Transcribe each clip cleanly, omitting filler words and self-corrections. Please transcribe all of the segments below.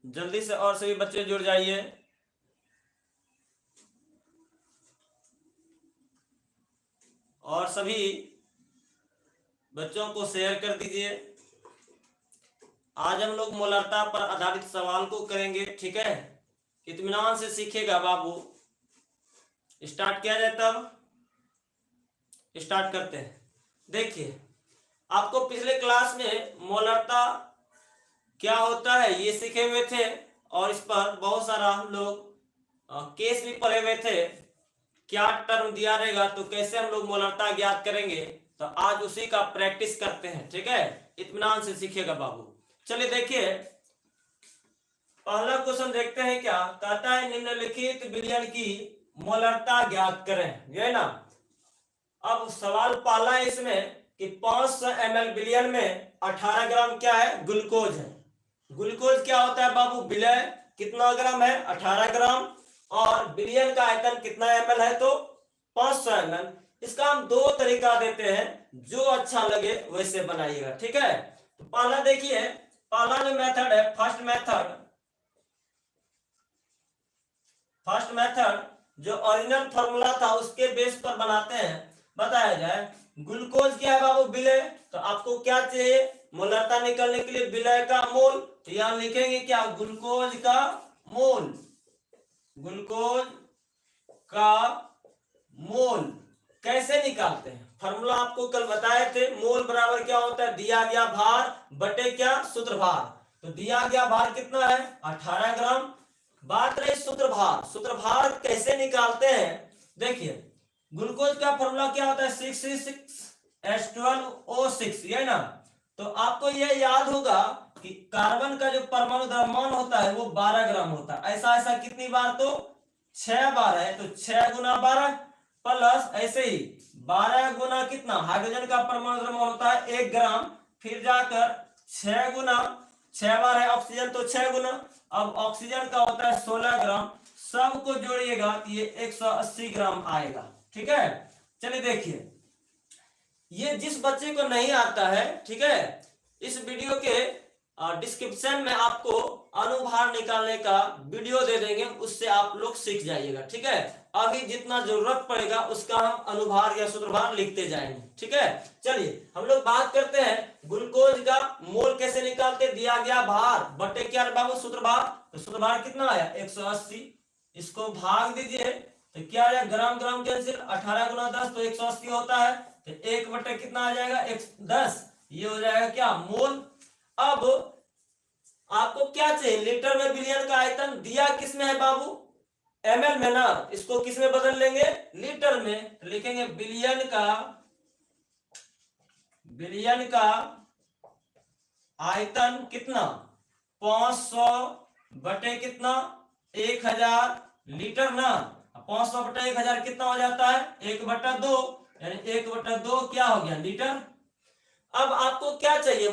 जल्दी से और सभी बच्चे जुड़ जाइए। और सभी बच्चों को शेयर कर दीजिए। आज हम लोग मोलरता पर आधारित सवाल को करेंगे, ठीक है। इत्मीनान से सीखेगा बाबू। स्टार्ट किया जाए, तब स्टार्ट करते हैं। देखिए, आपको पिछले क्लास में मोलरता क्या होता है ये सीखे हुए थे, और इस पर बहुत सारा हम लोग केस भी पढ़े हुए थे। क्या टर्म दिया रहेगा तो कैसे हम लोग मोलरता ज्ञात करेंगे, तो आज उसी का प्रैक्टिस करते हैं, ठीक है। इत्मीनान से सीखेगा बाबू। चलिए देखिए, पहला क्वेश्चन देखते हैं। क्या कहता है, निम्नलिखित विलयन की मोलरता ज्ञात करें, ये ना। अब सवाल पहला है इसमें कि 500 ml विलयन में 18 ग्राम क्या है, ग्लूकोज है। ग्लूकोज क्या होता है बाबू, विलय कितना ग्राम है, 18 ग्राम, और विलयन का आयतन कितना ml है, तो 500 ml। इसका हम दो तरीका देते हैं, जो अच्छा लगे वैसे बनाइएगा, ठीक है। तो पहला देखिए, पहला जो मेथड है, फर्स्ट मेथड जो ओरिजिनल फॉर्मूला था उसके बेस पर बनाते हैं। बताया जाए, ग्लूकोज क्या है बाबू, विलय। तो आपको क्या चाहिए, मोलरता निकलने के लिए विलय का मोल। तो यहां लिखेंगे क्या, ग्लूकोज का मोल। ग्लूकोज का मोल कैसे निकालते हैं, फॉर्मूला आपको कल बताए थे। मोल बराबर क्या होता है, दिया गया भार बटे क्या, सूत्र भार। तो दिया गया भार कितना है, 18 ग्राम। बात रही सूत्र भार कैसे निकालते हैं। देखिए, ग्लूकोज का फॉर्मूला क्या होता है, 6C6H12O6, ये ना। तो आपको यह याद होगा कि कार्बन का जो परमाणु द्रव्यमान होता है वो 12 ग्राम होता है। ऐसा कितनी बार, तो 6 बार है। तो 6 गुना 12 प्लस ऐसे ही 12 गुना कितना, हाइड्रोजन का परमाणु द्रव्यमान होता है 1 ग्राम, फिर जाकर 6 गुना, 6 बार है ऑक्सीजन तो 6 गुना, अब ऑक्सीजन का होता है 16 ग्राम। सबको जोड़िएगा तो ये 180 ग्राम आएगा, ठीक है। चलिए देखिए, ये जिस बच्चे को नहीं आता है, ठीक है, इस वीडियो के डिस्क्रिप्शन में आपको अनुभार निकालने का वीडियो दे देंगे, उससे आप लोग सीख जाइएगा, ठीक है। अभी जितना जरूरत पड़ेगा उसका हम अनुभार या सूत्रभार लिखते जाएंगे, ठीक है। चलिए हम लोग बात करते हैं ग्लूकोज का मोल कैसे निकालते, दिया गया भार बटे क्या बाबू, सूत्रभार। तो सूत्रभार कितना आया, 180। इसको भाग दीजिए तो क्या आया, ग्राम ग्राम कैंसिल, 18 गुना 10 तो 180 होता है। तो 1 बटे कितना आ जाएगा, 10। ये हो जाएगा क्या, मोल। अब आपको क्या चाहिए, लीटर में विलयन का आयतन दिया किसमें है बाबू, ml में ना। इसको किस में बदल लेंगे, लीटर में। तो लिखेंगे विलयन का आयतन कितना, 500 बटे कितना, 1000 लीटर ना। 500 बटे 1000 कितना हो जाता है, 1/2, यानी 1/2 क्या हो गया, लीटर। अब आपको क्या चाहिए,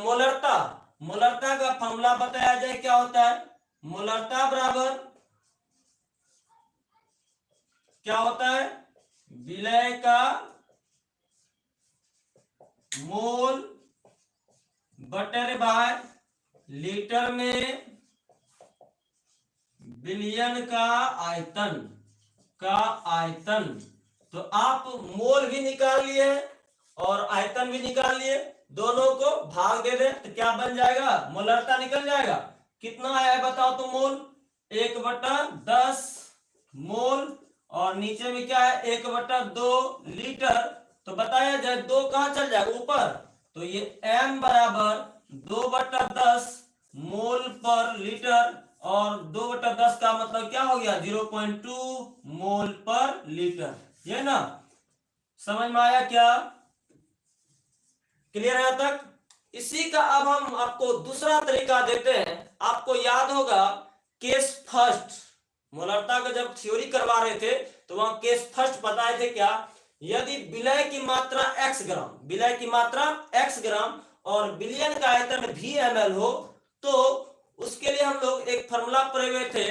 मोलरता का फॉर्मूला बताया जाए, क्या होता है, मोलरता बराबर क्या होता है, विलय का मोल बटे बाय लीटर में विलयन का आयतन। तो आप मोल भी निकाल लिए और आयतन भी निकाल लिए, दोनों को भाग दे दे तो क्या बन जाएगा, मोलरता निकल जाएगा। कितना आया है बताओ तो, मोल 1/10 मोल, और नीचे में क्या है, 1/2 लीटर। तो बताया जाए 2 कहां चल जाएगा, ऊपर। तो ये m बराबर 2/10 मोल पर लीटर, और 2/10 का मतलब क्या हो गया, 0.2 मोल पर लीटर, ये ना। समझ में आया क्या, क्लियर है तक। इसी का अब हम आपको दूसरा तरीका देते हैं। आपको याद होगा केस फर्स्ट, मोलरता का जब थ्योरी करवा रहे थे तो वहां केस फर्स्ट बताए थे क्या, यदि विलय की मात्रा x ग्राम और विलयन का आयतन v ml हो, तो उसके लिए हम लोग एक फॉर्मूला पढ़े हुए थे,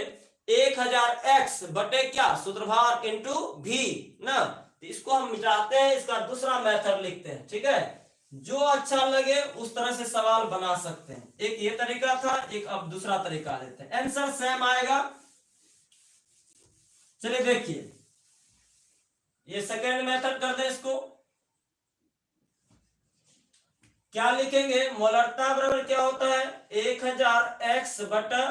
1000x बटे क्या, सूत्रभार इंटू v ना। तो इसको हम मिटाते हैं, इसका दूसरा मेथड लिखते हैं, ठीक है। जो अच्छा लगे उस तरह से सवाल बना सकते हैं। एक ये तरीका था, एक अब दूसरा तरीका लेते हैं, आंसर सेम आएगा। चलिए देखिए, ये सेकेंड मेथड कर दें इसको। क्या लिखेंगे, मोलरता बराबर क्या होता है, 1000 एक्स बटा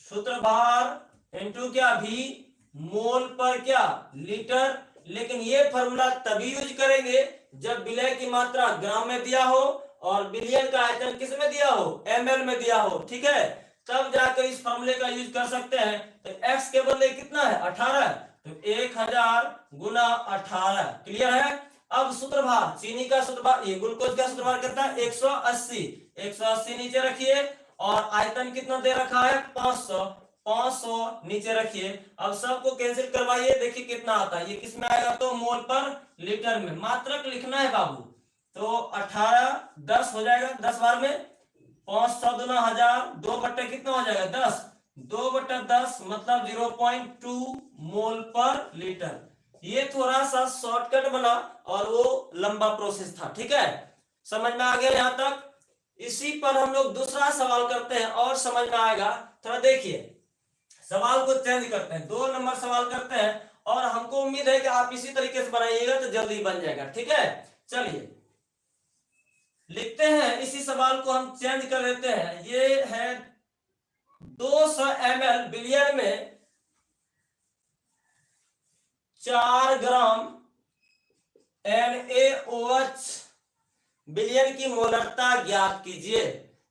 सूत्र भार इंटू क्या भी, मोल पर क्या लीटर। लेकिन ये फॉर्मूला तभी यूज करेंगे जब विलय की मात्रा ग्राम में दिया हो और विलयन का आयतन किस में दिया हो, ml में दिया हो, ठीक है, तब जाकर इस फॉर्मूले का यूज कर सकते हैं। तो x के बदले कितना है 18, तो 1000 गुना 18, क्लियर है। अब सूत्र भार, चीनी का सूत्र भार, ये ग्लूकोज का सूत्र भार कितना है 180, 180 नीचे रखिए, और आयतन कितना दे रखा है 500, 500 नीचे रखिए। अब सबको कैंसिल करवाइए, देखिए कितना आता है, ये किस में आएगा, तो मोल पर लीटर में, मात्रक लिखना है बाबू। तो 18 10 हो जाएगा, 10 बार में 500 दूना 1000, 2 बट्टे कितना हो जाएगा 10, 2 बट्टा 10 मतलब 0.2 मोल पर लीटर। ये थोड़ा सा शॉर्टकट बना और वो लंबा प्रोसेस था, ठीक है, समझ में आ गया यहां तक। इसी पर हम लोग दूसरा सवाल करते हैं और समझ में आएगा। थोड़ा देखिए, सवाल को चेंज करते हैं, 2 नंबर सवाल करते हैं, और हमको उम्मीद है कि आप इसी तरीके से बनाइएगा तो जल्दी बन जाएगा, ठीक है। चलिए लिखते हैं, इसी सवाल को हम चेंज कर देते हैं। ये है 200 ml बिलियन में 4 ग्राम NaOH बिलियन की मोलरता ज्ञात कीजिए।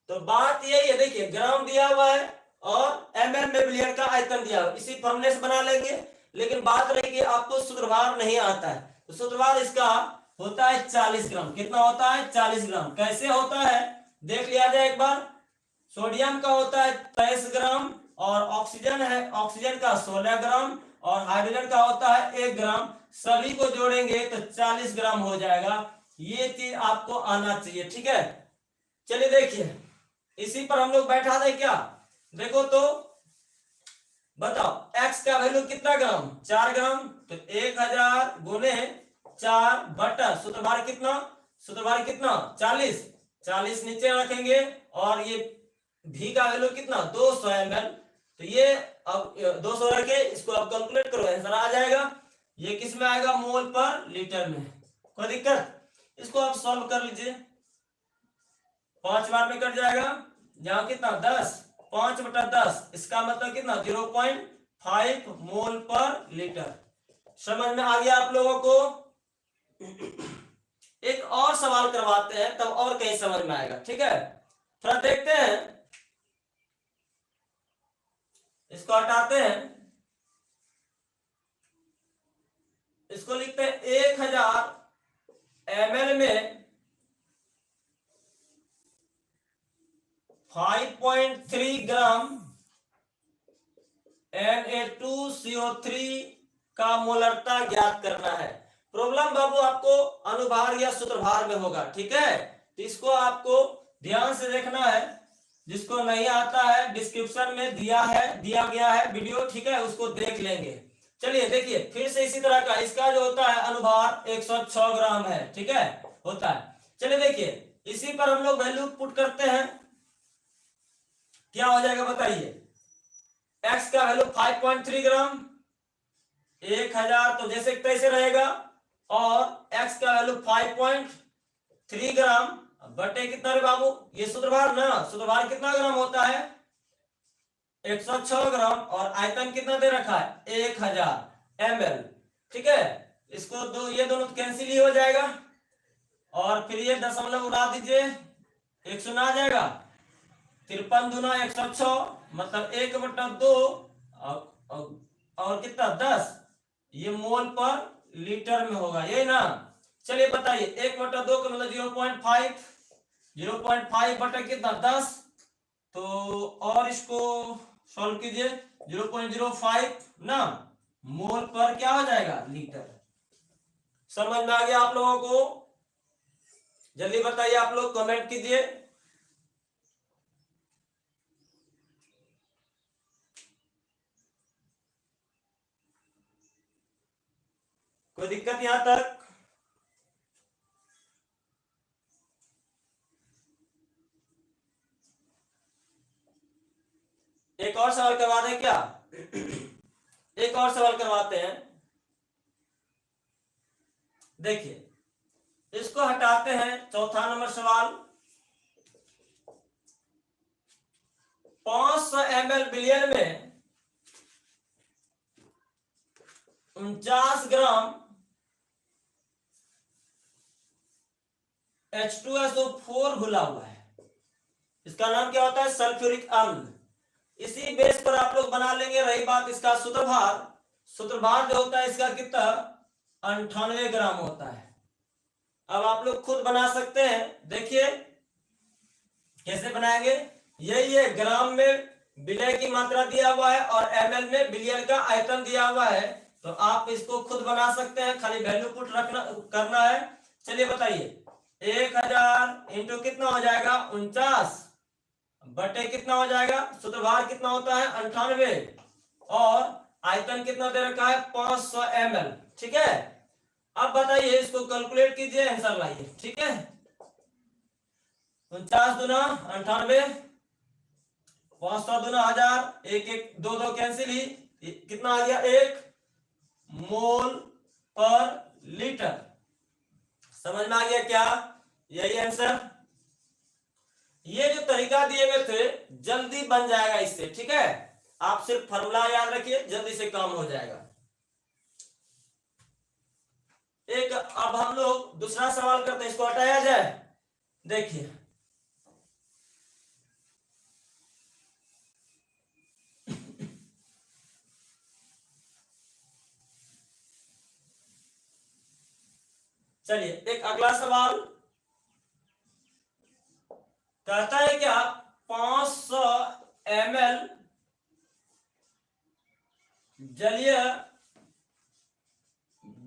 तो बात यही है, देखिए ग्राम दिया हुआ है और ml में बिलियन का आयतन दिया हुआ है, इसी फॉर्मूले से बना लेंगे। लेकिन बात रही कि आपको सूत्रभार नहीं आता है, तो सूत्रभार इसका होता है 40 ग्राम। कितना होता है 40 ग्राम। कैसे होता है देख लिया जाए एक बार। सोडियम का होता है 23 ग्राम, और ऑक्सीजन है, ऑक्सीजन का 16 ग्राम, और हाइड्रोजन का होता है 1 ग्राम। सभी को जोड़ेंगे तो 40 ग्राम हो जाएगा। ये चीज आपको आना चाहिए, ठीक है। चलिए देखिए, इसी पर हम लोग बैठा दें क्या, देखो तो बताओ, x का वैल्यू कितना ग्राम 4 ग्राम, तो 1000 गुने 4 बटा सूत्रभार कितना, सूत्रभार कितना 40, 40 नीचे रखेंगे, और ये भी का वैल्यू कितना 200 ml। तो ये अब 200 रखे, इसको अब कैलकुलेट करो, आंसर आ जाएगा। ये किस में आएगा, मोल पर लीटर में। कोई दिक्कत, इसको आप सॉल्व कर लीजिए, 5 बार में कट जाएगा, यहाँ कितना 10, 5 बटा 10, इसका मतलब कितना 0.5 मोल पर लीटर। समझ में आ गया आप लोगों को। एक और सवाल करवाते हैं, तब और कहीं समझ में आएगा, ठीक है। थोड़ा देखते हैं, इसको हटाते हैं, इसको लिखते हैं 1000 ml में 5.3 ग्राम Na2CO3 का मोलरता ज्ञात करना है। प्रॉब्लम बाबू आपको अनुभार या सूत्रभार में होगा, ठीक है, तो इसको आपको ध्यान से देखना है। जिसको नहीं आता है डिस्क्रिप्शन में दिया गया है वीडियो, ठीक है, उसको देख लेंगे। चलिए देखिए फिर से इसी तरह का, इसका जो होता है अनुभार 106 ग्राम है, ठीक है, होता है। चलिए देखिए, इसी पर हम लोग वैल्यू पुट करते हैं, क्या हो जाएगा बताइए। x का वैल्यू 5.3 ग्राम, 1000 तो जैसे तैसे रहेगा, और x का वैल्यू 5.3 ग्राम बटे कितना रे बाबू, ये सूत्रभार ना, सूत्रभार कितना ग्राम होता है 106 ग्राम, और आयतन कितना दे रखा है 1000 ml, ठीक है। इसको दो, ये दोनों कैंसिल ही हो जाएगा, और फिर ये दशमलव उड़ा दीजिए, 100 आ जाएगा, 53 दूना 106 मतलब 1/2, और कितना 10, ये मोल पर लीटर में होगा, ये ना। चलिए बताइए 1/2 का मतलब 0.5, 0.5 बटा कितना 10, तो और इसको सॉल्व कीजिए, 0.05 ना, मोल पर क्या हो जाएगा लीटर। समझ में आ गया आप लोगों को, जल्दी बताइए, आप लोग कमेंट कीजिए। कोई दिक्कत यहां तक। एक और सवाल करवा दें क्या? एक और सवाल करवाते हैं। देखिए इसको हटाते हैं। चौथा नंबर सवाल, 500 ml विलयन में 49 ग्राम H2SO4 घुला हुआ है। इसका नाम क्या होता है? सल्फ्यूरिक अम्ल। इसी बेस पर आप लोग बना लेंगे। रही बात इसका सूत्रभार, सूत्रभार जो होता है इसका कितना? 98 ग्राम होता है। अब आप लोग खुद बना सकते हैं। देखिए कैसे बनाएंगे। यही है, ग्राम में विलय की मात्रा दिया हुआ है और ml में विलयन का आयतन दिया हुआ है, तो आप इसको खुद बना सकते हैं। खाली वैल्यू पुट रखना करना है। चलिए बताइए, 1000 इंटू कितना हो जाएगा? 49 बटे कितना हो जाएगा? सूत्रभार कितना होता है? 98 और आयतन कितना दे रखा है? 500 ml। ठीक है, अब बताइए इसको कैलकुलेट कीजिए, आंसर लाइए। ठीक है, 49 दूना 98, 500 दूना 1000, एक एक दो दो कैंसिल ही, कितना आ गया? 1 मोल पर लीटर। समझ में आ गया क्या? यही आंसर। ये जो तरीका दिए हुए थे जल्दी बन जाएगा इससे। ठीक है, आप सिर्फ फॉर्मूला याद रखिए, जल्दी से काम हो जाएगा। एक अब हम लोग दूसरा सवाल करते हैं, इसको हटाया जाए। देखिए चलिए एक अगला सवाल कहता है क्या? 500 ml जलीय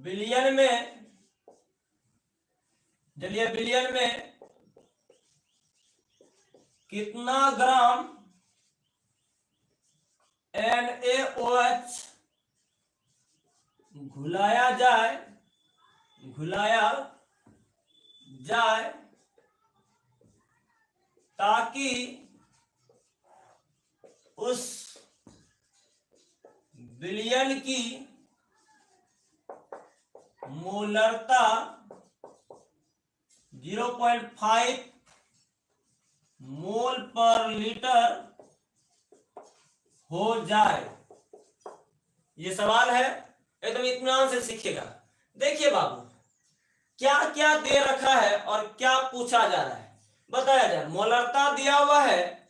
विलयन में कितना ग्राम NaOH घुलाया जाए ताकि उस विलयन की मोलरता 0.5 मोल पर लीटर हो जाए। ये सवाल है, एकदम इत्मीनान से सीखिएगा। देखिए बाबू, क्या क्या दे रखा है और क्या पूछा जा रहा है बताया जाए। मोलरता दिया हुआ है,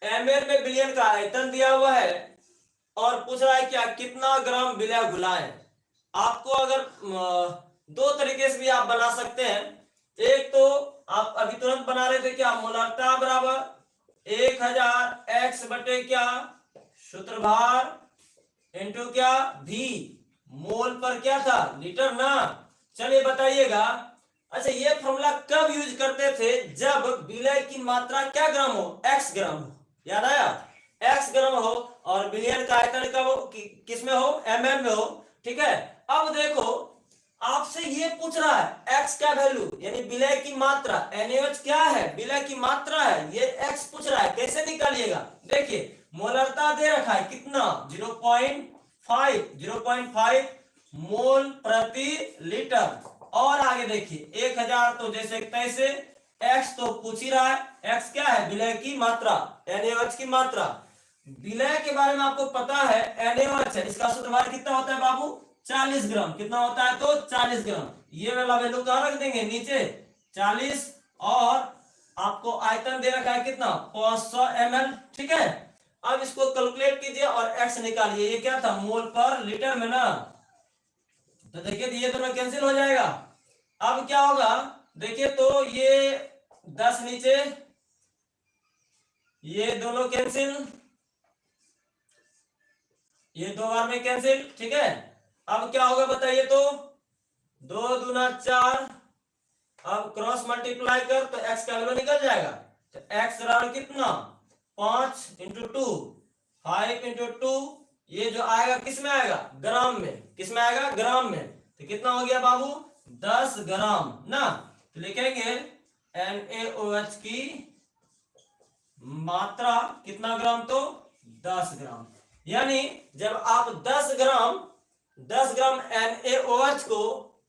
ml में विलयन का आयतन दिया हुआ है और पूछ रहा है क्या? कितना ग्राम विलय घुलाएं। आपको अगर दो तरीके से भी आप बना सकते हैं। एक तो आप अभी तुरंत बना रहे थे क्या? मोलरता बराबर 1000 x बटे क्या? सूत्रभार इंटू क्या? भी मोल पर क्या था? लीटर ना। चलिए बताइएगा। अच्छा, ये फॉर्मूला कब यूज करते थे? जब विलय की मात्रा क्या ग्राम हो? x ग्राम हो। याद आया? x ग्राम हो और विलयन का आयतन कब हो? किस में हो? ml में हो। ठीक है, अब देखो आपसे ये पूछ रहा है x का वैल्यू यानी विलय की मात्रा। NaOH क्या है? विलय की मात्रा है। ये x पूछ रहा है, कैसे निकालिएगा? देखिए मोलरता दे रखा है कितना? 0.5 मोल प्रति लीटर। और आगे देखिए 1000 तो जैसे तैसे, x तो पूछ ही रहा है। x क्या है? विलय की मात्रा, NaOH की मात्रा। विलय के बारे में आपको पता है, NaOH है, इसका सूत्रभार कितना होता है बाबू? 40 ग्राम। कितना होता है? तो 40 ग्राम। ये वाला वैल्यू कहां रख देंगे? नीचे 40। और आपको आयतन दे रखा है कितना? 500 ml। ठीक है, अब इसको कैलकुलेट कीजिए और x निकालिए। ये क्या था? मोल पर लीटर में ना। तो देखिए ये दोनों कैंसिल हो जाएगा। अब क्या होगा? देखिए तो ये 10 नीचे, ये दोनों कैंसिल, ये दो बार में कैंसिल। ठीक है, अब क्या होगा बताइए तो? 2 दूना 4, अब क्रॉस मल्टीप्लाई कर तो x का वैल्यू निकल जाएगा। तो x बराबर कितना? 5 इंटू 2, 5 इंटू 2, ये जो आएगा किस में आएगा? ग्राम में। किस में आएगा? ग्राम में। तो कितना हो गया बाबू? 10 ग्राम ना। तो लिखेंगे NaOH की मात्रा कितना ग्राम? तो 10 ग्राम। यानी जब आप 10 ग्राम NaOH को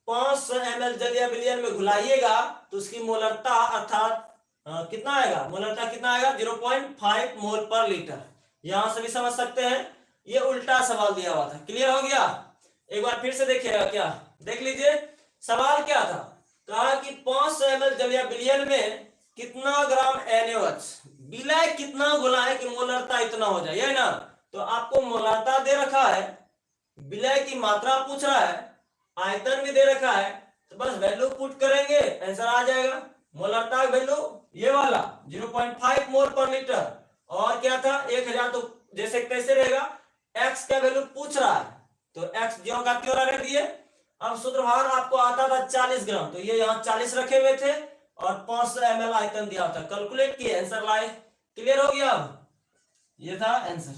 500 ml जलीय विलयन में घुलाइएगा तो उसकी मोलरता अर्थात कितना आएगा, मोलरता कितना आएगा, 0.5 मोल पर लीटर। यहां से भी समझ सकते हैं, ये उल्टा सवाल दिया हुआ था। क्लियर हो गया? एक बार फिर से देखिएगा, क्या देख लीजिए सवाल क्या था। कहा कि 500 ml जलीय विलयन में कितना ग्राम NaOH, विलय कितना घुलाएं कि मोलरता इतना हो जाए, है ना। तो आपको मोलरता दे रखा है, विलय की मात्रा पूछ रहा है, आयतन भी दे रखा है, तो बस वैल्यू पुट करेंगे, आंसर आ जाएगा। मोलरता वैल्यू ये वाला 0.5 मोल पर लीटर, और क्या था 1000, तो जैसे कैसे रहेगा, एक्स का वैल्यू पूछ रहा है तो एक्स ज्यों का त्यों रख दिए। अब सूत्रभार आपको आता था 40 ग्राम, तो ये यहाँ 40 रखे हुए थे और 500 ml आयतन दिया था, कैलकुलेट किए, आंसर लाए। क्लियर हो गया? अब ये था आंसर।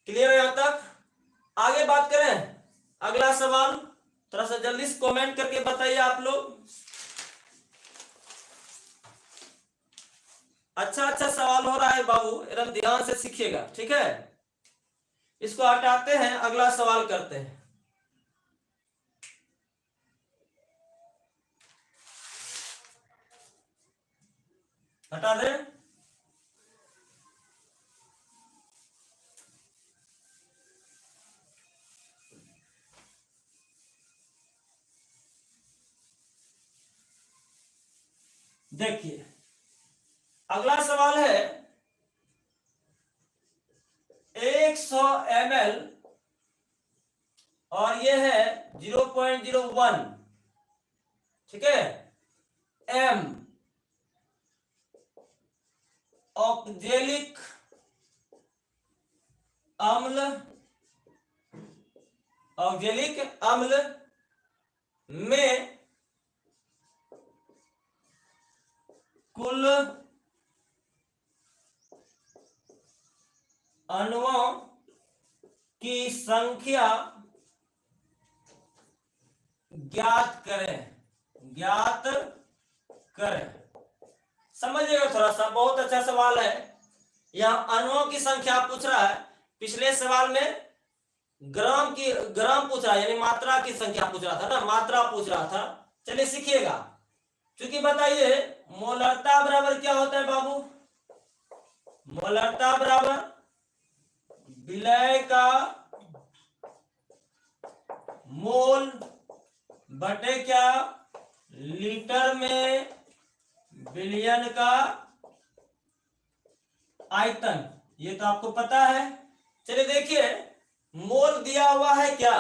क्लियर है यहां तक? आगे बात करें, अगला सवाल थोड़ा सा जल्दी से कमेंट करके बताइए आप लोग। अच्छा सवाल हो रहा है बाबू, एकदम ध्यान से सीखिएगा, ठीक है। इसको हटाते हैं, अगला सवाल करते हैं। हटा दें। देखिए अगला सवाल है 100 ml और ये है 0.01, ठीक है, m ऑक्जेलिक अम्ल में कुल अणुओं की संख्या ज्ञात करें। समझिएगा थोड़ा सा, बहुत अच्छा सवाल है। यहां अणुओं की संख्या पूछ रहा है, पिछले सवाल में ग्राम पूछ रहा है, यानी मात्रा की संख्या पूछ रहा था ना, मात्रा पूछ रहा था। चलिए सीखिएगा, क्योंकि बताइए मोलरता बराबर क्या होता है बाबू, मोलरता बराबर विलय का मोल बटे क्या, लीटर में विलयन का आयतन, ये तो आपको पता है। चलिए देखिए, मोल दिया हुआ है क्या,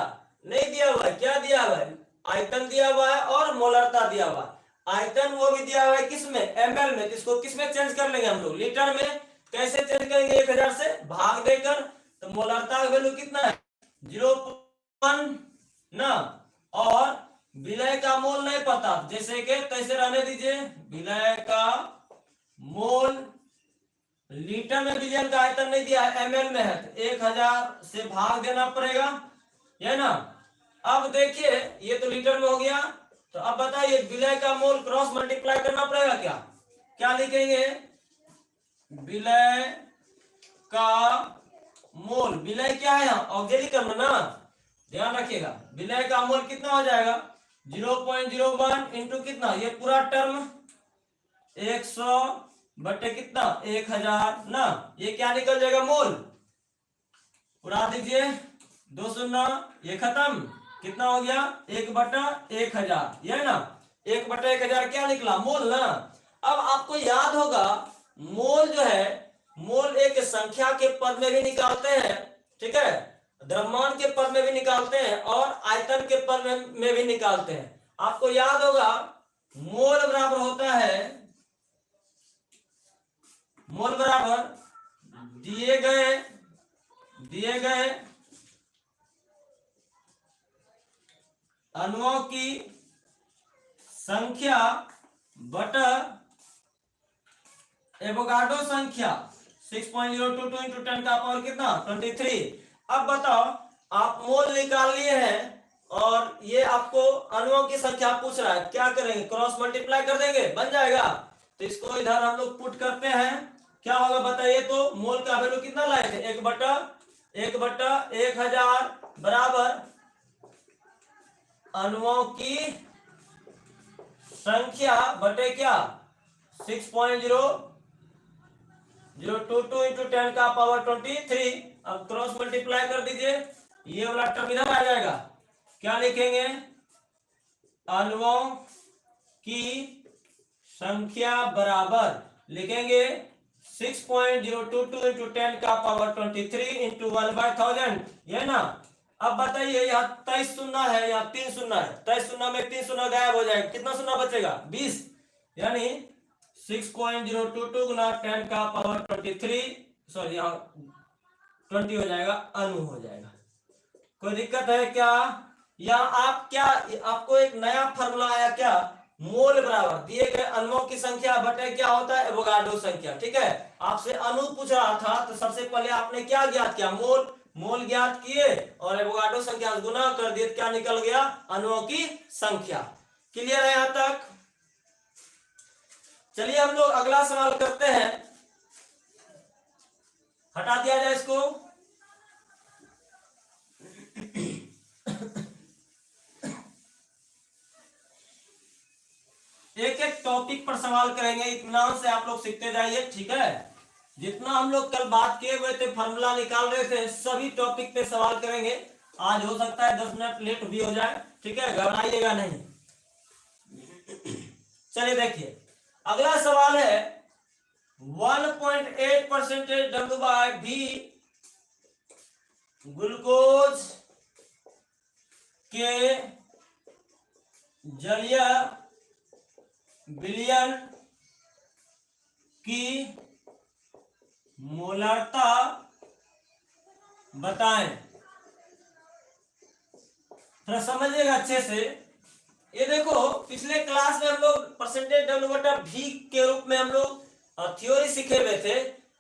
नहीं दिया हुआ है, क्या दिया हुआ है, आयतन दिया हुआ है और मोलरता दिया हुआ है। आयतन वो भी दिया हुआ है किसमें, ml में, इसको किसमें चेंज कर लेंगे हम लोग, लीटर में। कैसे चेंज करेंगे, 1000 से भाग देकर, तो मोलरता का वैल्यू कितना है 0.1 ना, और विलय का मोल नहीं पता, जैसे कि तैसे रहने दीजिए, विलय का मोल, लीटर में विलयन का आयतन नहीं दिया है, ml में है, तो 1000 से भाग देना पड़ेगा, है ना। अब देखिए ये तो लीटर में हो गया, तो अब बताइए विलय का मोल क्रॉस मल्टीप्लाई करना पड़ेगा, क्या लिखेंगे, विलय का मोल, विलय क्या है यहाँ, ऑक्जेलिक अम्ल ना, ध्यान रखिएगा, विलय का मोल कितना हो जाएगा 0.01 इंटू कितना, ये पूरा टर्म 100 बटे कितना 1000 ना, ये क्या निकल जाएगा मोल, उड़ा दीजिए 2 शून्य, ये खत्म, कितना हो गया 1/1000, ये ना 1/1000 क्या निकला मोल ना। अब आपको याद होगा मोल जो है, मोल एक संख्या के पद में भी निकालते हैं, ठीक है, द्रव्यमान के पद में भी निकालते हैं और आयतन के पद में भी निकालते हैं। आपको याद होगा मोल बराबर होता है, मोल बराबर दिए गए अणुओं की संख्या बटा एवोगाड्रो संख्या 6.022 इंटू 10 का पावर कितना 23। अब बताओ, आप मोल निकाल लिए हैं और ये आपको अणुओं की संख्या पूछ रहा है, क्या करेंगे, क्रॉस मल्टीप्लाई कर देंगे, बन जाएगा। तो इसको इधर हम लोग पुट करते हैं, क्या होगा बताइए तो। मोल का वैल्यू कितना लाए थे, 1/1000 बराबर अणुओं की संख्या बटे क्या 6.0022 इंटू 10 का पावर 23। अब क्रॉस मल्टीप्लाई कर दीजिए, ये वाला टर्म इधर आ जाएगा। क्या लिखेंगे, अणुओं की संख्या बराबर लिखेंगे 6.022 इंटू 10 का पावर 23 इंटू 1/1000, ये ना। अब बताइए यहाँ 23 शून्य है, यहाँ 3 शून्य है, 23 शून्य में 3 शून्य गायब हो जाएगा, कितना शून्य बचेगा 20, यानी 6.022 गुना 10 का पावर 23, सॉरी यहाँ 20 हो जाएगा, अणु हो जाएगा। कोई दिक्कत है क्या, या आप क्या, आपको एक नया फॉर्मूला आया क्या, मोल बराबर दिए गए अणुओं की संख्या बटे क्या होता है एवोगाड्रो संख्या। ठीक है, आपसे अणु पूछ रहा था तो सबसे पहले आपने क्या ज्ञात किया, मोल ज्ञात किए और एवोगाड्रो संख्या गुना कर दिए, क्या निकल गया अणुओं की संख्या। क्लियर है यहां तक। चलिए हम लोग अगला सवाल करते हैं, हटा दिया जाए इसको। एक एक टॉपिक पर सवाल करेंगे, इत्मीनान से आप लोग सीखते जाइए। ठीक है, जितना हम लोग कल बात किए हुए थे, फॉर्मूला निकाल रहे थे, सभी टॉपिक पे सवाल करेंगे। आज हो सकता है 10 मिनट लेट भी हो जाए, ठीक है, घबराइएगा नहीं। चलिए देखिए, अगला सवाल है 1.8% W/V ग्लूकोज के जलीय विलयन की मोलरता बताएं। थोड़ा समझिएगा अच्छे से। ये देखो, पिछले क्लास में हम लोग परसेंटेज W/V के रूप में हम लोग थ्योरी सीखे हुए थे।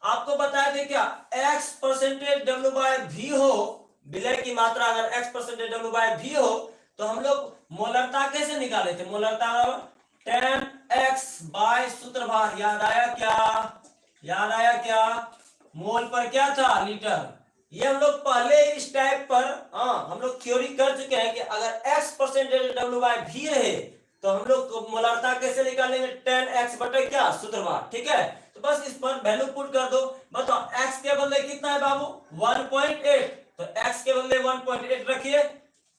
आपको बताए थे क्या, x% W/V हो, विलय की मात्रा अगर x% W/V हो तो हम लोग मोलरता कैसे निकाले थे, मोलरता 10x बाय सूत्रभार। याद आया क्या, मोल पर क्या था लीटर। ये हम लोग पहले इस टाइप पर हम लोग थ्योरी कर चुके हैं कि अगर x% W/V रहे तो हम लोग मोलरता कैसे निकालेंगे, 10x बटे क्या सूत्रभार। ठीक है, तो बस इस पर वैल्यू पुट कर दो। बताओ x के बदले कितना है बाबू 1.8, तो x के बदले 1.8 रखिए,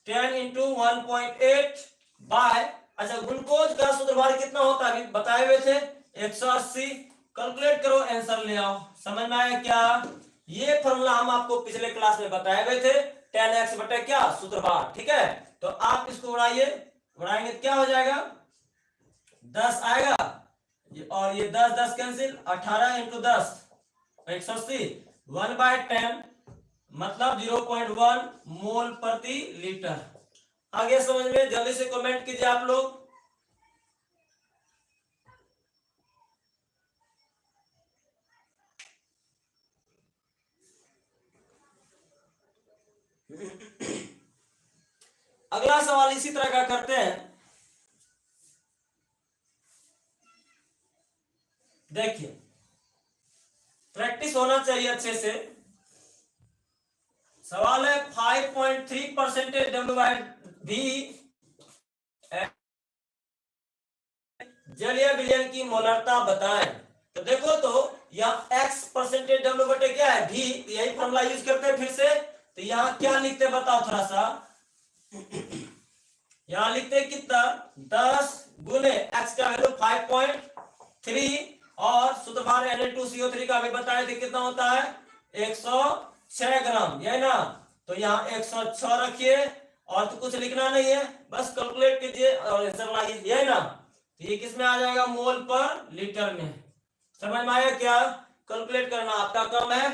10 इंटू 1.8 बाय, अच्छा ग्लूकोज का सूत्रभार कितना होता है बताए हुए थे 180। कैलकुलेट करो, आंसर ले आओ। समझ में आया क्या, ये फॉर्मूला हम आपको पिछले क्लास में बताए हुए थे, 10x बटे क्या सूत्रभार। ठीक है, तो आप इसको उड़ाएंगे तो क्या हो जाएगा 10 आएगा, और ये 10 कैंसिल, 18 इंटू 10 180, 1/10 मतलब 0.1 मोल प्रति लीटर। आगे समझ में, जल्दी से कमेंट कीजिए आप लोग। अगला सवाल इसी तरह का करते हैं। देखिए, प्रैक्टिस होना चाहिए अच्छे से। सवाल है 5.3% W/V जलीय विलयन की मोलरता बताएं। तो देखो, तो यहाँ x% W बटे क्या है V, यही फॉर्मूला यूज करते हैं फिर से। तो यहाँ क्या लिखते बताओ थोड़ा सा, यहाँ लिखते कितना 10 गुने x का वैल्यू 5.3 और सूत्रभार Na2CO3 का भी बताए थे कितना होता है 106 ग्राम, यही ना। तो यहाँ 106 रखिए, और तो कुछ लिखना नहीं है, बस कैलकुलेट कीजिए और आंसर लाइए, यही ना। तो ये किस में आ जाएगा, मोल पर लीटर में। समझ में आया क्या, कैलकुलेट करना आपका काम है।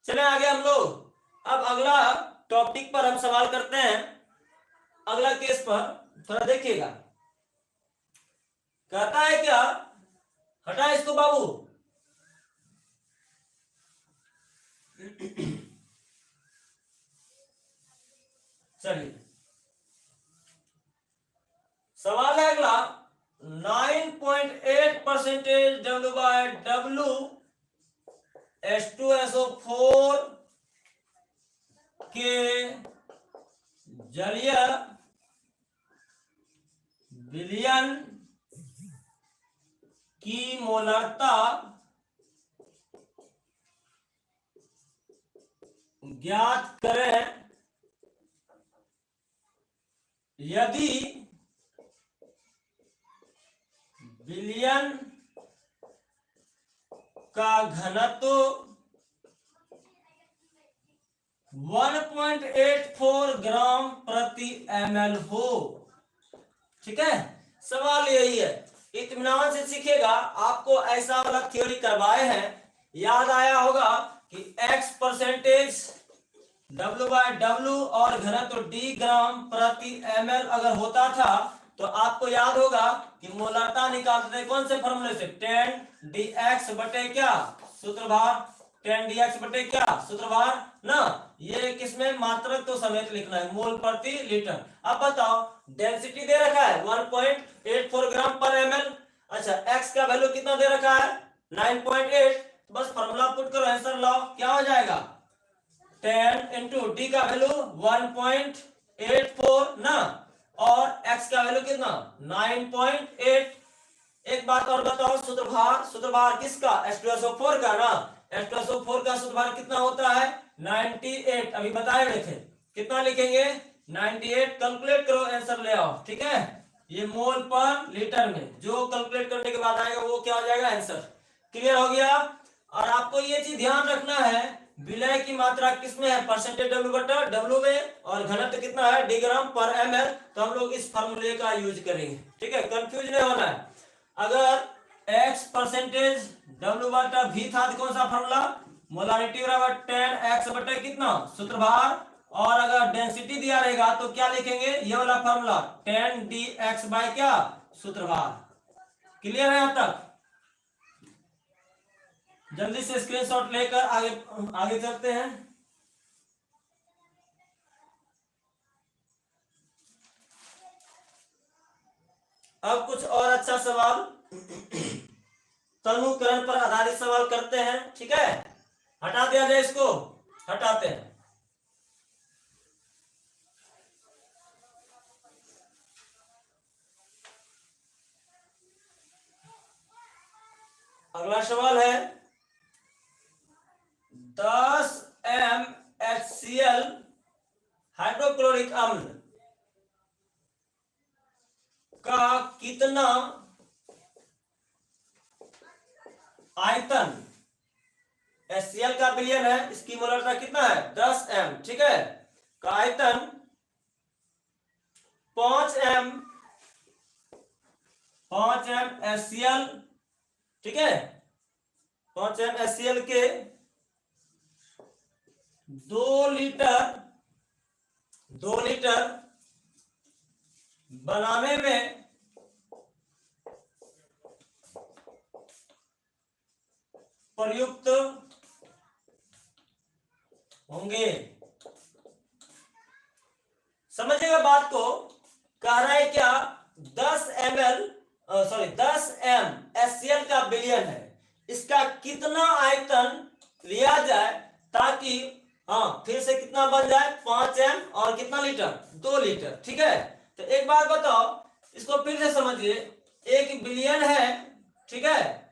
चले आगे हम लोग, अब अगला टॉपिक पर हम सवाल करते हैं। अगला केस पर थोड़ा देखिएगा, कहता है क्या, हटा इसको बाबू। चलिए, सवाल है अगला 9.8% W/W H2SO4 के जलीय विलयन की मोलरता ज्ञात करें यदि विलयन का घनत्व 1.84 ग्राम प्रति ml हो। ठीक है, सवाल यही है, इत्मीनान से सीखेगा। आपको ऐसा वाला थ्योरी करवाए हैं, याद आया होगा कि x परसेंटेज W/W और घनत्व D ग्राम प्रति ml अगर होता था तो आपको याद होगा कि मोलरता निकालते थे कौन से फॉर्मूले से, 10 dx बटे क्या सूत्रभार, 10 dx बटे क्या सूत्रभार ना। ये किसमें मात्रक तो समेत लिखना है, मोल प्रति लीटर। अब बताओ डेंसिटी दे रखा है 1.84 ग्राम पर ml। अच्छा, x का वैल्यू कितना दे रखा है 9.8। बस फॉर्मूला पुट करो, आंसर लाओ, क्या हो जाएगा 10 इंटू डी का वैल्यू 1.84 ना, और x का वैल्यू कितना 9.8। एक बात और बताओ, सूत्रभार किसका, H2SO4 का ना। H2SO4 का सूत्रभार कितना होता है 98। अभी बताए हुए थे, कितना लिखेंगे 98। कैलकुलेट करो, आंसर ले आओ। ठीक है, ये मोल पर लीटर में जो कैलकुलेट करने के बाद आएगा वो क्या हो जाएगा आंसर। क्लियर हो गया। और आपको ये चीज ध्यान रखना है, विलय की मात्रा किसमें है, परसेंटेज W/W में, और घनत्व कितना है D ग्राम पर ml। तो हम लोग इस फार्मूले का यूज करेंगे। ठीक है, कंफ्यूज नहीं होना है। अगर x परसेंटेज W/V था तो कौन सा फार्मूला, मोलारिटी बराबर 10x बटे कितना सूत्रभार, और अगर डेंसिटी दिया रहेगा तो क्या लिखेंगे, ये वाला फार्मूला 10 dx बाय क्या सूत्रभार। क्लियर है यहां तक। जल्दी से स्क्रीनशॉट लेकर आगे चलते हैं। अब कुछ और अच्छा सवाल तनुकरण पर आधारित सवाल करते हैं। ठीक है, हटा दिया जाए इसको, हटाते हैं। अगला सवाल है 10 MHCl हाइड्रोक्लोरिक अम्ल का कितना आयतन, HCl का विलयन है, इसकी मोलरता कितना है 10 m। ठीक है, का आयतन 5 m HCl। ठीक है, 5 m HCl के 2 लीटर बनाने में प्रयुक्त होंगे। समझिएगा बात को, कह रहा है क्या 10 m HCl का विलयन है, इसका कितना आयतन लिया जाए ताकि फिर से कितना बन जाए 5 m और कितना लीटर 2 लीटर। ठीक है, तो एक बात बताओ, इसको फिर से समझिए, एक विलयन है। ठीक है,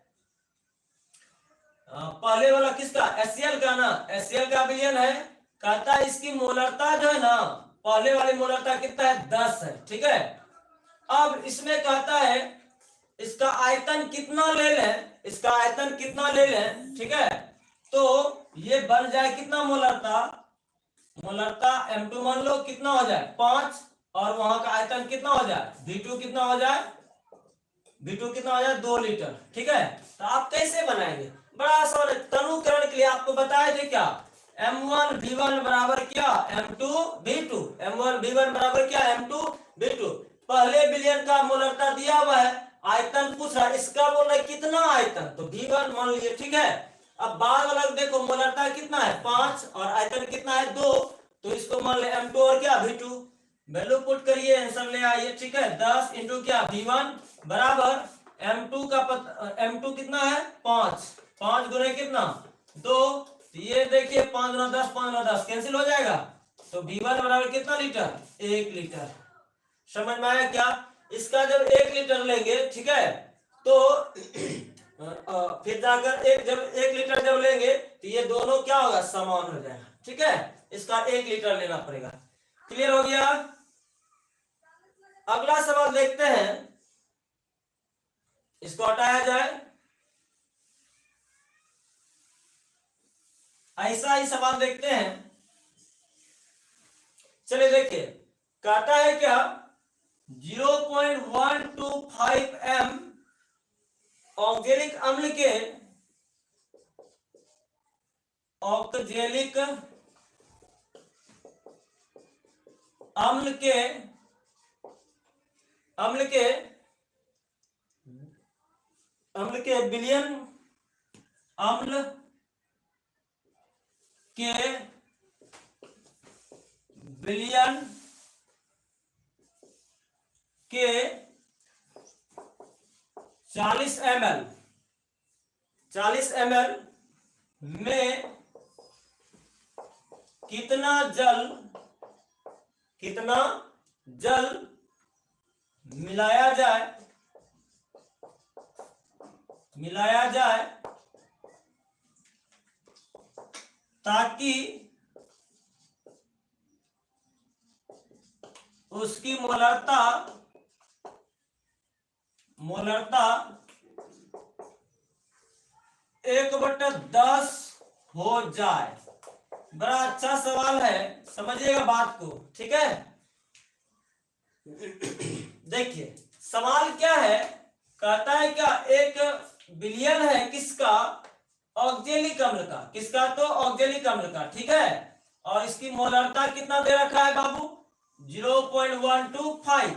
पहले वाला किसका HCl का ना, HCl का विलयन है, कहता है इसकी मोलरता जो है ना, पहले वाली मोलरता कितना है 10 है। ठीक है, अब इसमें कहता है इसका आयतन कितना ले लें, इसका आयतन कितना ले लें। ठीक है, तो ये बन जाए कितना मोलरता M2 मान लो कितना हो जाए 5, और वहां का आयतन कितना हो जाए V2 कितना हो जाए 2 लीटर। ठीक है, तो आप कैसे बनाएंगे, बड़ा आसान है। तनुकरण के लिए आपको बताए थे क्या, M1V1 बराबर क्या M2V2, M1V1 बराबर क्या M2V2। पहले विलयन का मोलरता दिया हुआ है, आयतन पूछ रहा है, इसका बोल रहा है कितना आयतन, तो V1 मान लीजिए। ठीक है, अब बाद वाला देखो मोलरता कितना है 5 और आयतन कितना है 2, तो इसको मान ले M2 और क्या V2, वैल्यू पुट करिए, आंसर ले आइए। ठीक है, 10 इंटू क्या V1 बराबर M2 कितना है 5 गुने कितना 2, तो ये देखिए 5 गुना 10, 5 गुना 10 कैंसिल हो जाएगा, तो V1 बराबर कितना लीटर, 1 लीटर। समझ में आया क्या? इसका जब 1 लीटर लेंगे, ठीक है, तो फिर जाकर जब 1 लीटर जब लेंगे तो ये दोनों क्या होगा, समान हो जाएगा, ठीक है। इसका 1 लीटर लेना पड़ेगा। क्लियर हो गया? अगला सवाल देखते हैं, इसको हटाया जाए। ऐसा ही सवाल देखते हैं। चलिए देखिए, कहता है क्या 0.125 m ऑक्जेलिक अम्ल के ऑक्जेलिक अम्ल के विलयन अम्ल के विलयन के 40 ml में कितना जल मिलाया जाए ताकि उसकी मोलरता 1/10 हो जाए। बड़ा अच्छा सवाल है, समझिएगा बात को, ठीक है। देखिए सवाल क्या है, कहता है क्या एक विलयन है किसका, ऑक्जेलिक अम्ल का, किसका, तो ऑक्जेलिक अम्ल का, ठीक है। और इसकी मोलरता कितना दे रखा है बाबू, 0.125,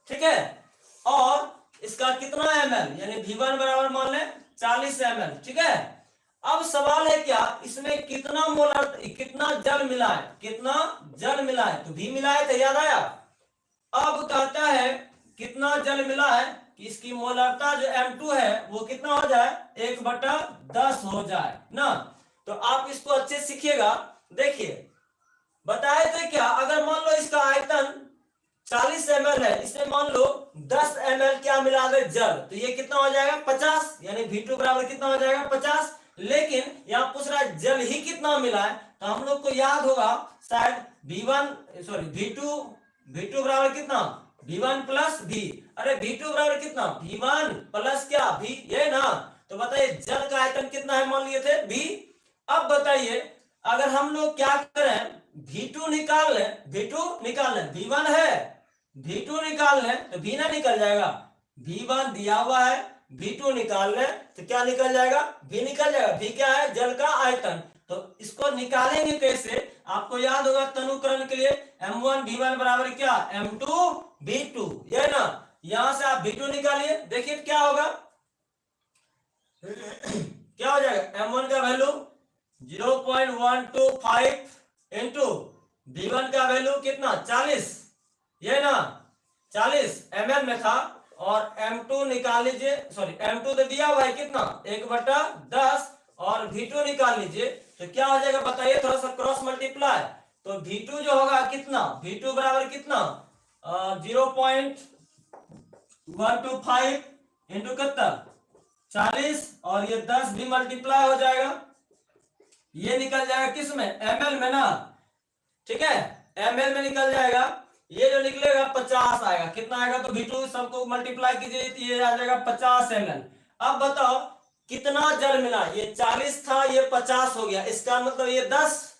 ठीक है। और इसका कितना ml, यानी V1 बराबर मान लें 40 ml, ठीक है। अब सवाल है क्या, इसमें कितना जल मिलाए, तो V मिलाए थे, याद आया। अब कहता है कितना जल मिला है कि इसकी मोलरता जो M2 है वो कितना हो जाए, 1/10 हो जाए ना। तो आप इसको अच्छे से सीखिएगा। देखिए बताए थे क्या, अगर मान लो इसका आयतन 40 ml है, इसमें मान लो 10 ml क्या मिला दे, जल, तो ये कितना हो जाएगा, 50, यानी V2 बराबर कितना हो जाएगा, 50। लेकिन यहाँ पूछ रहा है जल ही कितना मिला है, तो हम लोग को याद होगा शायद V2 बराबर कितना, V1 प्लस V। अरे V2 बराबर कितना, V1 प्लस क्या, V, ये ना। तो बताइए जल का आयतन कितना है, मान लिए थे V। अब बताइए अगर हम लोग क्या करें, V2 निकाल लें, V1 है, V2 निकाल लें तो V ना निकल जाएगा, V1 दिया हुआ है, V2 निकाल लें तो क्या निकल जाएगा, V निकल जाएगा। V क्या है, जल का आयतन। तो इसको निकालेंगे कैसे, आपको याद होगा तनुकरण के लिए M1 V1 बराबर क्या, M2 V2, ये ना। यहां से आप V2 निकालिए, देखिए क्या होगा, क्या हो जाएगा, M1 का वैल्यू 0.125 इंटू V1 का वैल्यू कितना, 40, ये ना, 40 ml में था। और M2 निकाल लीजिए, M2 तो दिया हुआ है कितना, 1/10, और V2 निकाल लीजिए तो क्या हो जाएगा बताइए, थोड़ा सा क्रॉस मल्टीप्लाई। तो V2 जो होगा कितना, V2 बराबर कितना, 0.125 इंटू कितना, 40, और ये 10 भी मल्टीप्लाई हो जाएगा, ये निकल जाएगा किस में, ml में ना, ठीक है, ml में निकल जाएगा। ये जो निकलेगा 50 आएगा, कितना आएगा, तो V2 सबको मल्टीप्लाई कीजिए तो ये आ जाएगा 50 ml। अब बताओ कितना जल मिला, ये 40 था, ये 50 हो गया, इसका मतलब ये 10,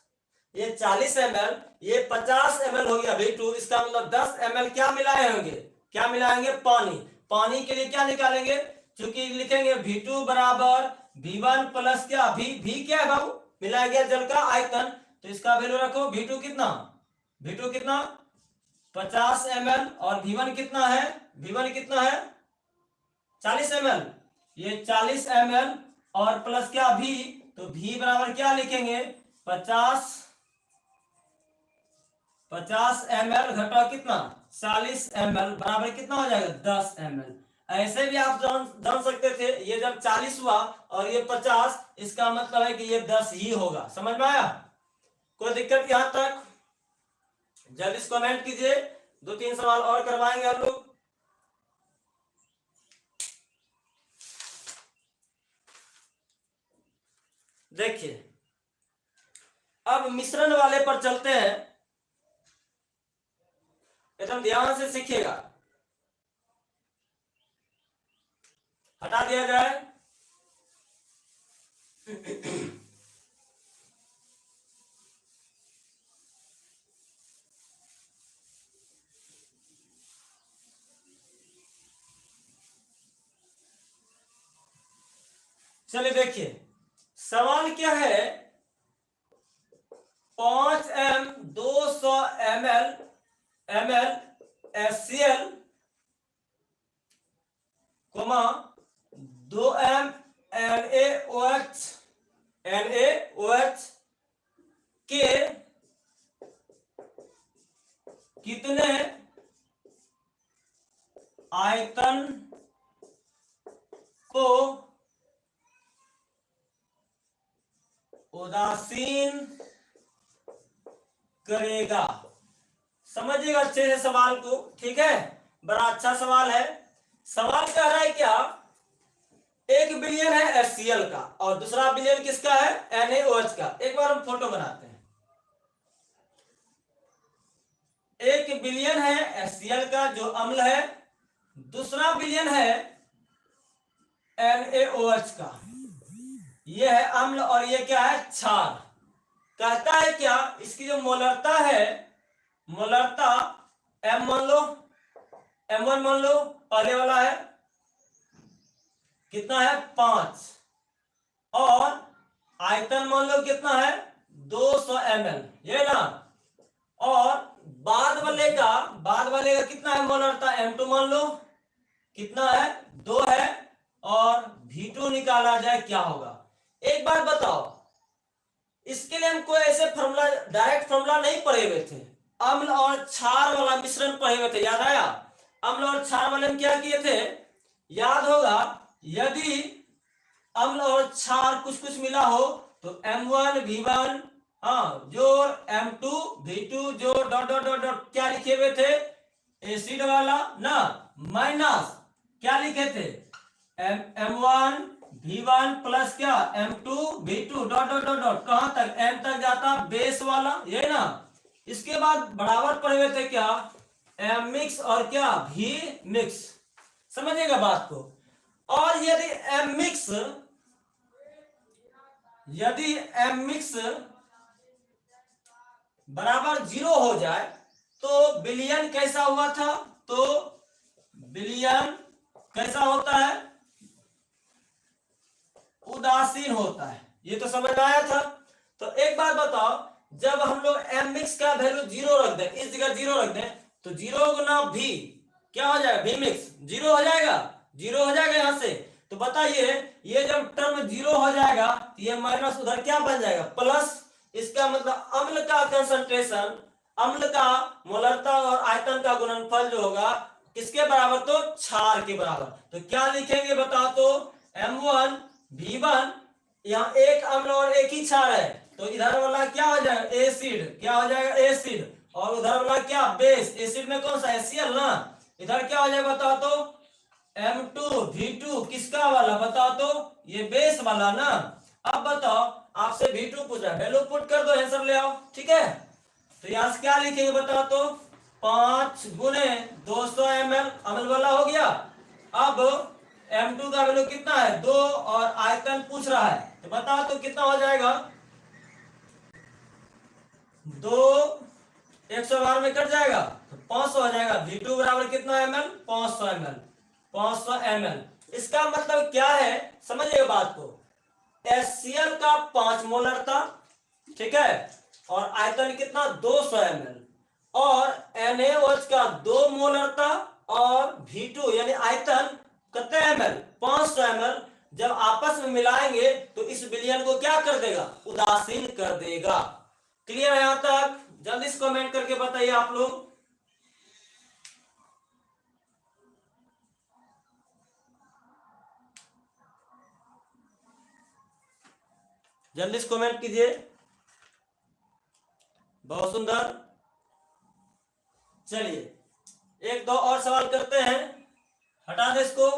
ये 40 ml, ये 50 ml हो गया V2, इसका मतलब 10 ml क्या मिलाए होंगे, क्या मिलाएंगे, पानी के लिए क्या निकालेंगे, क्योंकि लिखेंगे V2 बराबर V1 प्लस क्या, V क्या है बाबू, मिलाया गया जल का आयतन, तो इसका वैल्यू रखो, V2 कितना 50 ml, और V1 कितना है, 40 ml, ये 40 ml और प्लस क्या V, तो V बराबर क्या लिखेंगे, 50 ml घटाओ कितना, 40 ml बराबर कितना हो जाएगा, 10 ml। ऐसे भी आप जान सकते थे, ये जब 40 हुआ और ये 50, इसका मतलब है कि ये 10 ही होगा। समझ में आया? कोई दिक्कत यहां तक? जल्दी से कमेंट कीजिए, 2-3 सवाल और करवाएंगे हम लोग। देखिए अब मिश्रण वाले पर चलते हैं, एकदम ध्यान से सीखिएगा। हटा दिया जाए। चलिए देखिए सवाल क्या है। 5m 200 ml HCl, 2m NaOH के कितने आयतन को उदासीन करेगा? समझिएगा अच्छे से सवाल को, ठीक है? बड़ा अच्छा सवाल है। सवाल कह रहा है क्या, 1 बिलियन है HCl का और दूसरा बिलियन किसका है? NaOH का। एक बार हम फोटो बनाते हैं। 1 बिलियन है HCl का जो अम्ल है, दूसरा बिलियन है NaOH का, ये है अम्ल और ये क्या है? क्षार। कहता है क्या, इसकी जो मोलरता है, मोलरता M मान लो, M1 मान लो, पहले वाला है कितना है? 5, और आयतन मान लो कितना है? 200 ml, ये ना। और बाद वाले का कितना है मोलरता? M2 मान लो, कितना है? 2 है, और V2 निकाला जाए क्या होगा? एक बार बताओ, इसके लिए हम कोई ऐसे फॉर्मूला, डायरेक्ट फॉर्मूला नहीं पढ़े हुए थे, अम्ल और क्षार वाला मिश्रण पढ़े हुए थे, याद आया? अम्ल और क्षार वाले हम क्या किए थे, याद होगा? यदि अम्ल और क्षार कुछ कुछ मिला हो तो M1 V1 जोड़ M2 V2 जोड़ डॉट डॉट डॉट डॉट, क्या लिखे हुए थे? एसिड वाला ना, माइनस क्या लिखे थे? M1 V1 प्लस क्या? M2 V2 dot dot dot dot, कहां तक? M तक जाता, बेस वाला, ये ना। इसके बाद बराबर पड़े हुए थे क्या? M मिक्स और क्या? V mix. समझिएगा बात को। और यदि M मिक्स बराबर 0 हो जाए तो विलयन कैसा हुआ था? तो विलयन कैसा होता है? उदासीन होता है। ये तो समझ में आया था। तो एक बात बताओ, जब हम लोग M मिक्स का वैल्यू 0 रख दें, इस जगह 0 रख दें, तो 0 गुना V क्या हो जाएगा? V मिक्स 0 हो जाएगा, 0 हो जाएगा यहां से। तो बताइए, ये जब टर्म 0 हो जाएगा तो ये माइनस उधर क्या बन जाएगा? प्लस। इसका मतलब अम्ल का कंसंट्रेशन, अम्ल का मोलरता और आयतन का गुणनफल जो होगा किसके बराबर? तो क्षार के बराबर। तो क्या लिखेंगे बताओ तो? M1 V1, यहाँ एक अम्ल और एक ही क्षार है, तो इधर वाला क्या हो जाएगा? एसिड। क्या हो जाएगा? एसिड। और उधर वाला क्या? बेस। एसिड में कौन सा? HCl ना। इधर क्या हो जाएगा बताओ तो? M2 V2 किसका वाला बताओ तो? ये बेस वाला ना। अब बताओ, आपसे V2 पूछ रहा है, वैल्यू पुट कर दो, आंसर ले आओ, ठीक है? तो यहां से क्या लिखेंगे बताओ तो? 5 गुने 200 ml अम्ल वाला हो गया। अब M2 का वैल्यू कितना है? 2, और आयतन पूछ रहा है, तो बताओ तो कितना हो जाएगा? 2 112 में कट जाएगा तो 500 हो जाएगा। V2 बराबर कितना ml? 500 ml। 500 ml। इसका मतलब क्या है, समझिए बात को। HCl का 5 मोलर था, ठीक है, और आयतन कितना? 200 ml। और NaOH का 2 मोलर था, और V2 यानी आयतन कितने ml? 500 ml। जब आपस में मिलाएंगे तो इस विलयन को क्या कर देगा? उदासीन कर देगा। क्लियर है यहां तक? जल्दी से कमेंट करके बताइए आप लोग। जल्दी से कमेंट कीजिए। बहुत सुंदर। चलिए एक दो और सवाल करते हैं, हटा दे इसको।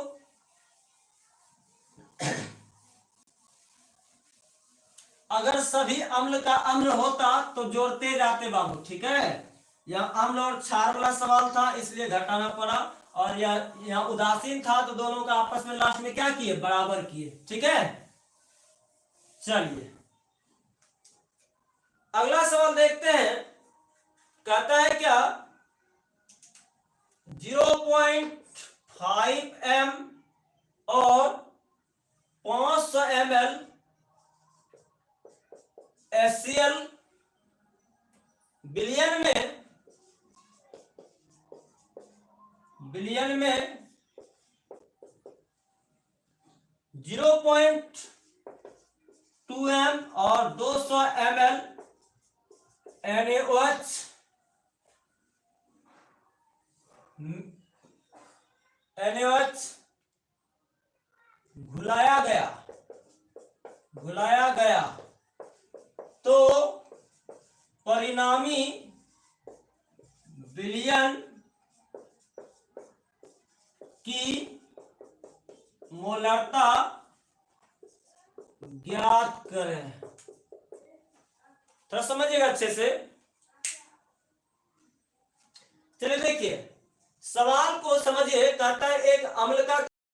अगर सभी अम्ल का अम्ल होता तो जोड़ते जाते बाबू, ठीक है। यहाँ अम्ल और क्षार वाला सवाल था इसलिए घटाना पड़ा, और यहाँ उदासीन था तो दोनों का आपस में लास्ट में क्या किए, बराबर किए, ठीक है। चलिए अगला सवाल देखते हैं। कहता है क्या, 0.5 m और 500 ml HCl बिलियन में 0.2 m और 200 ml NaOH घुलाया गया तो परिणामी विलयन की मोलरता ज्ञात करें। थोड़ा समझिएगा अच्छे से। चलिए देखिए सवाल को समझिए। कहता है एक अम्ल का